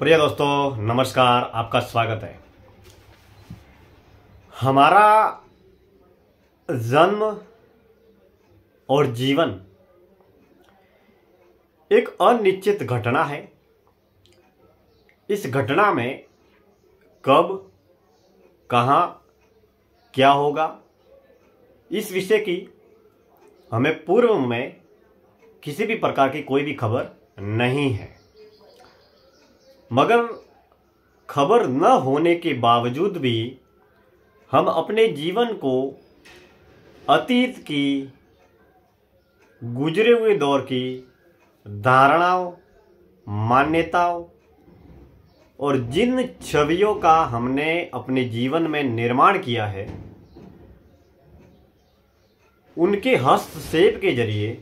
प्रिय दोस्तों, नमस्कार। आपका स्वागत है। हमारा जन्म और जीवन एक अनिश्चित घटना है। इस घटना में कब, कहाँ, क्या होगा, इस विषय की हमें पूर्व में किसी भी प्रकार की कोई भी खबर नहीं है। मगर खबर न होने के बावजूद भी हम अपने जीवन को अतीत की, गुजरे हुए दौर की धारणाओं, मान्यताओं और जिन छवियों का हमने अपने जीवन में निर्माण किया है, उनके हस्तक्षेप के जरिए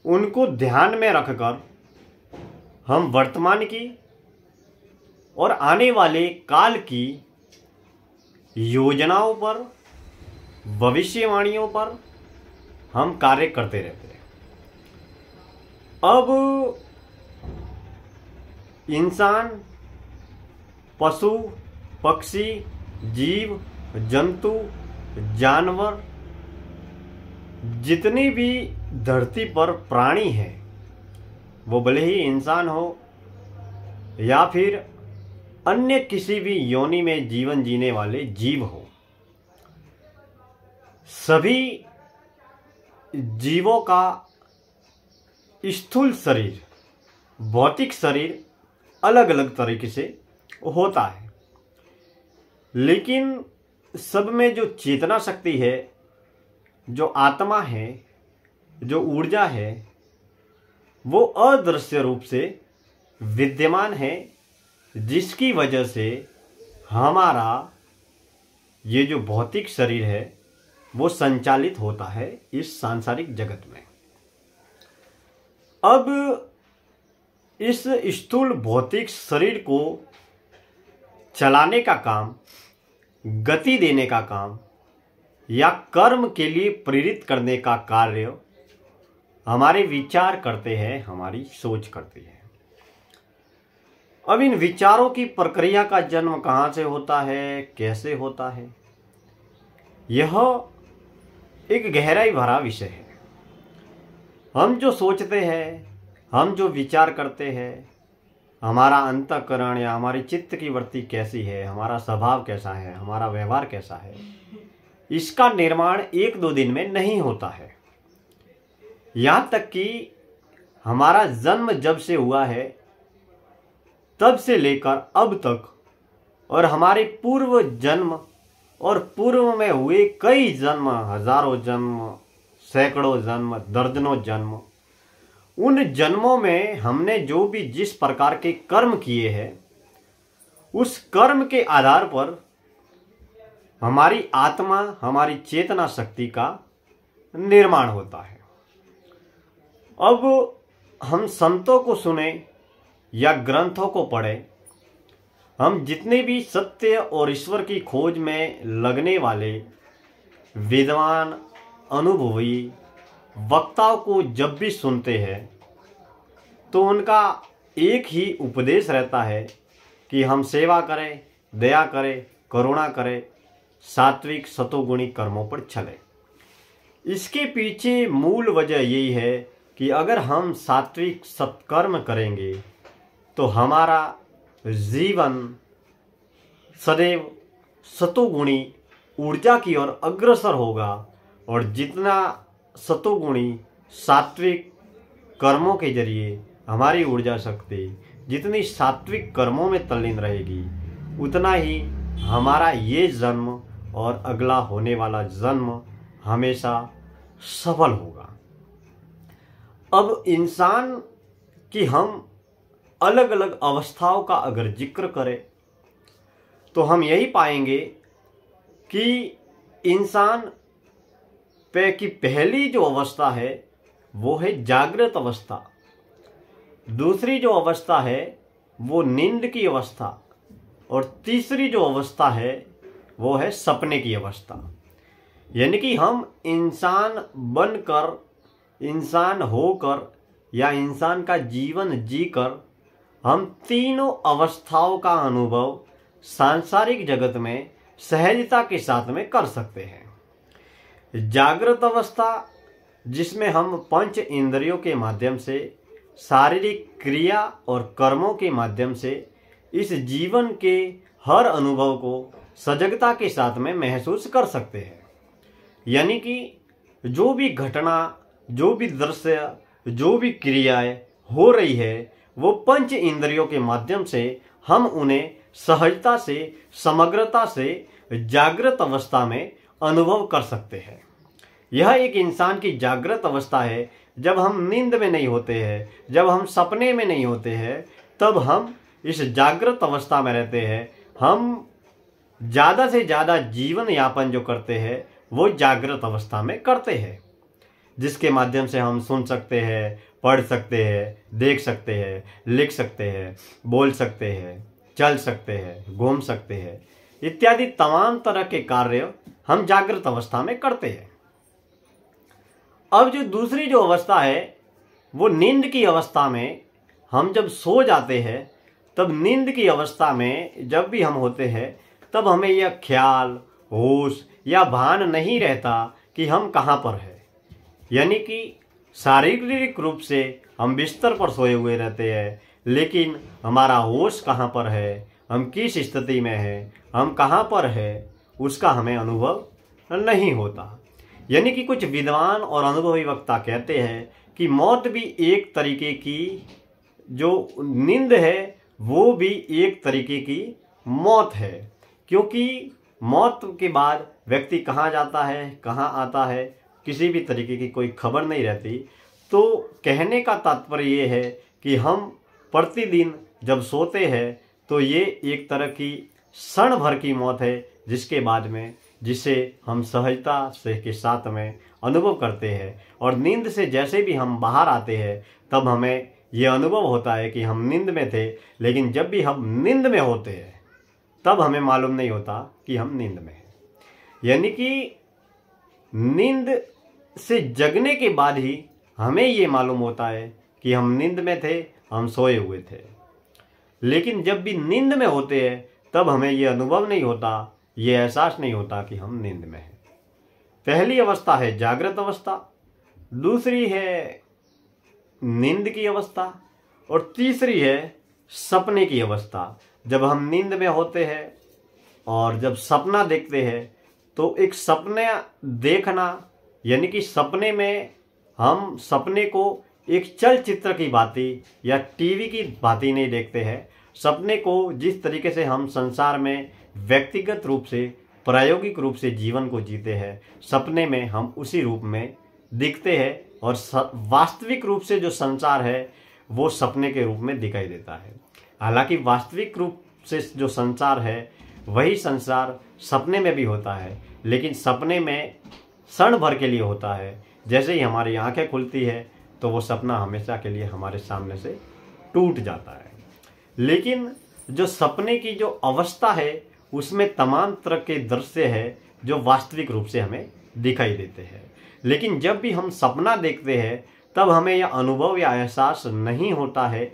उनको ध्यान में रखकर हम वर्तमान की और आने वाले काल की योजनाओं पर, भविष्यवाणियों पर हम कार्य करते रहते हैं। अब इंसान, पशु, पक्षी, जीव, जंतु, जानवर, जितनी भी धरती पर प्राणी हैं, वो भले ही इंसान हो या फिर अन्य किसी भी योनि में जीवन जीने वाले जीव हो, सभी जीवों का स्थूल शरीर, भौतिक शरीर अलग अलग तरीके से होता है। लेकिन सब में जो चेतना शक्ति है, जो आत्मा है, जो ऊर्जा है, वो अदृश्य रूप से विद्यमान है, जिसकी वजह से हमारा ये जो भौतिक शरीर है वो संचालित होता है इस सांसारिक जगत में। अब इस स्थूल भौतिक शरीर को चलाने का काम, गति देने का काम या कर्म के लिए प्रेरित करने का कार्य हमारे विचार करते हैं, हमारी सोच करती है। अब इन विचारों की प्रक्रिया का जन्म कहाँ से होता है, कैसे होता है, यह एक गहराई भरा विषय है। हम जो सोचते हैं, हम जो विचार करते हैं, हमारा अंतःकरण या हमारी चित्त की वृत्ति कैसी है, हमारा स्वभाव कैसा है, हमारा व्यवहार कैसा है, इसका निर्माण एक दो दिन में नहीं होता है। यहाँ तक कि हमारा जन्म जब से हुआ है तब से लेकर अब तक, और हमारे पूर्व जन्म और पूर्व में हुए कई जन्म, हजारों जन्म, सैकड़ों जन्म, दर्जनों जन्म, उन जन्मों में हमने जो भी जिस प्रकार के कर्म किए हैं, उस कर्म के आधार पर हमारी आत्मा, हमारी चेतना शक्ति का निर्माण होता है। अब हम संतों को सुने या ग्रंथों को पढ़ें, हम जितने भी सत्य और ईश्वर की खोज में लगने वाले विद्वान, अनुभवी वक्ताओं को जब भी सुनते हैं तो उनका एक ही उपदेश रहता है कि हम सेवा करें, दया करें, करुणा करें, सात्विक सतोगुणी कर्मों पर चलें। इसके पीछे मूल वजह यही है कि अगर हम सात्विक सत्कर्म करेंगे तो हमारा जीवन सदैव सतोगुणी ऊर्जा की ओर अग्रसर होगा, और जितना सतोगुणी सात्विक कर्मों के जरिए हमारी ऊर्जा शक्ति जितनी सात्विक कर्मों में तल्लीन रहेगी, उतना ही हमारा ये जन्म और अगला होने वाला जन्म हमेशा सफल होगा। अब इंसान की हम अलग अलग अवस्थाओं का अगर जिक्र करें तो हम यही पाएंगे कि इंसान पे की पहली जो अवस्था है वो है जागृत अवस्था, दूसरी जो अवस्था है वो नींद की अवस्था, और तीसरी जो अवस्था है वो है सपने की अवस्था। यानी कि हम इंसान बनकर, इंसान होकर या इंसान का जीवन जीकर हम तीनों अवस्थाओं का अनुभव सांसारिक जगत में सहजता के साथ में कर सकते हैं। जागृत अवस्था, जिसमें हम पंच इंद्रियों के माध्यम से शारीरिक क्रिया और कर्मों के माध्यम से इस जीवन के हर अनुभव को सजगता के साथ में महसूस कर सकते हैं। यानी कि जो भी घटना, जो भी दृश्य, जो भी क्रियाएं हो रही है, वो पंच इंद्रियों के माध्यम से हम उन्हें सहजता से, समग्रता से जागृत अवस्था में अनुभव कर सकते हैं। यह एक इंसान की जागृत अवस्था है। जब हम नींद में नहीं होते हैं, जब हम सपने में नहीं होते हैं, तब हम इस जागृत अवस्था में रहते हैं। हम ज़्यादा से ज़्यादा जीवन यापन जो करते हैं वो जागृत अवस्था में करते हैं, जिसके माध्यम से हम सुन सकते हैं, पढ़ सकते हैं, देख सकते हैं, लिख सकते हैं, बोल सकते हैं, चल सकते हैं, घूम सकते हैं, इत्यादि तमाम तरह के कार्य हम जागृत अवस्था में करते हैं। अब जो दूसरी जो अवस्था है वो नींद की अवस्था में, हम जब सो जाते हैं तब नींद की अवस्था में जब भी हम होते हैं तब हमें यह ख्याल, होश या भान नहीं रहता कि हम कहाँ पर हैं। यानी कि शारीरिक रूप से हम बिस्तर पर सोए हुए रहते हैं, लेकिन हमारा होश कहाँ पर है, हम किस स्थिति में हैं, हम कहाँ पर है, उसका हमें अनुभव नहीं होता। यानी कि कुछ विद्वान और अनुभवी वक्ता कहते हैं कि मौत भी एक तरीके की, जो नींद है वो भी एक तरीके की मौत है, क्योंकि मौत के बाद व्यक्ति कहाँ जाता है, कहाँ आता है, किसी भी तरीके की कोई खबर नहीं रहती। तो कहने का तात्पर्य ये है कि हम प्रतिदिन जब सोते हैं तो ये एक तरह की क्षण भर की मौत है, जिसके बाद में जिसे हम सहजता से के साथ में अनुभव करते हैं। और नींद से जैसे भी हम बाहर आते हैं तब हमें ये अनुभव होता है कि हम नींद में थे, लेकिन जब भी हम नींद में होते हैं तब हमें मालूम नहीं होता कि हम नींद में हैं। यानी कि नींद से जगने के बाद ही हमें ये मालूम होता है कि हम नींद में थे, हम सोए हुए थे। लेकिन जब भी नींद में होते हैं तब हमें ये अनुभव नहीं होता, ये एहसास नहीं होता कि हम नींद में हैं। पहली अवस्था है जागृत अवस्था, दूसरी है नींद की अवस्था, और तीसरी है सपने की अवस्था। जब हम नींद में होते हैं और जब सपना देखते हैं तो एक सपना देखना, यानी कि सपने में हम सपने को एक चलचित्र की भांति या टीवी की भांति नहीं देखते हैं। सपने को जिस तरीके से हम संसार में व्यक्तिगत रूप से, प्रायोगिक रूप से जीवन को जीते हैं, सपने में हम उसी रूप में दिखते हैं, और वास्तविक रूप से जो संसार है वो सपने के रूप में दिखाई देता है। हालांकि वास्तविक रूप से जो संसार है वही संसार सपने में भी होता है, लेकिन सपने में क्षण भर के लिए होता है। जैसे ही हमारी आंखें खुलती है तो वो सपना हमेशा के लिए हमारे सामने से टूट जाता है। लेकिन जो सपने की जो अवस्था है उसमें तमाम तरह के दृश्य है जो वास्तविक रूप से हमें दिखाई देते हैं। लेकिन जब भी हम सपना देखते हैं तब हमें यह अनुभव या एहसास नहीं होता है,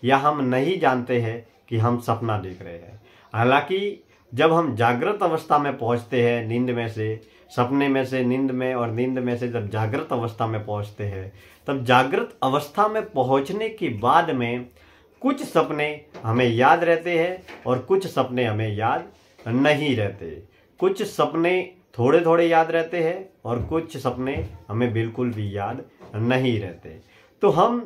या हम नहीं जानते हैं कि हम सपना देख रहे हैं। हालांकि जब हम जागृत अवस्था में पहुंचते हैं, नींद में से सपने में से नींद में, और नींद में से जब जागृत अवस्था में पहुंचते हैं, तब जागृत अवस्था में पहुंचने के बाद में कुछ सपने हमें याद रहते हैं और कुछ सपने हमें याद नहीं रहते। कुछ सपने थोड़े थोड़े याद रहते हैं और कुछ सपने हमें बिल्कुल भी याद नहीं रहते। तो हम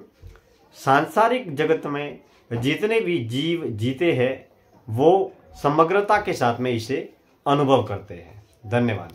सांसारिक जगत में जितने भी जीव जीते हैं वो समग्रता के साथ में इसे अनुभव करते हैं। धन्यवाद।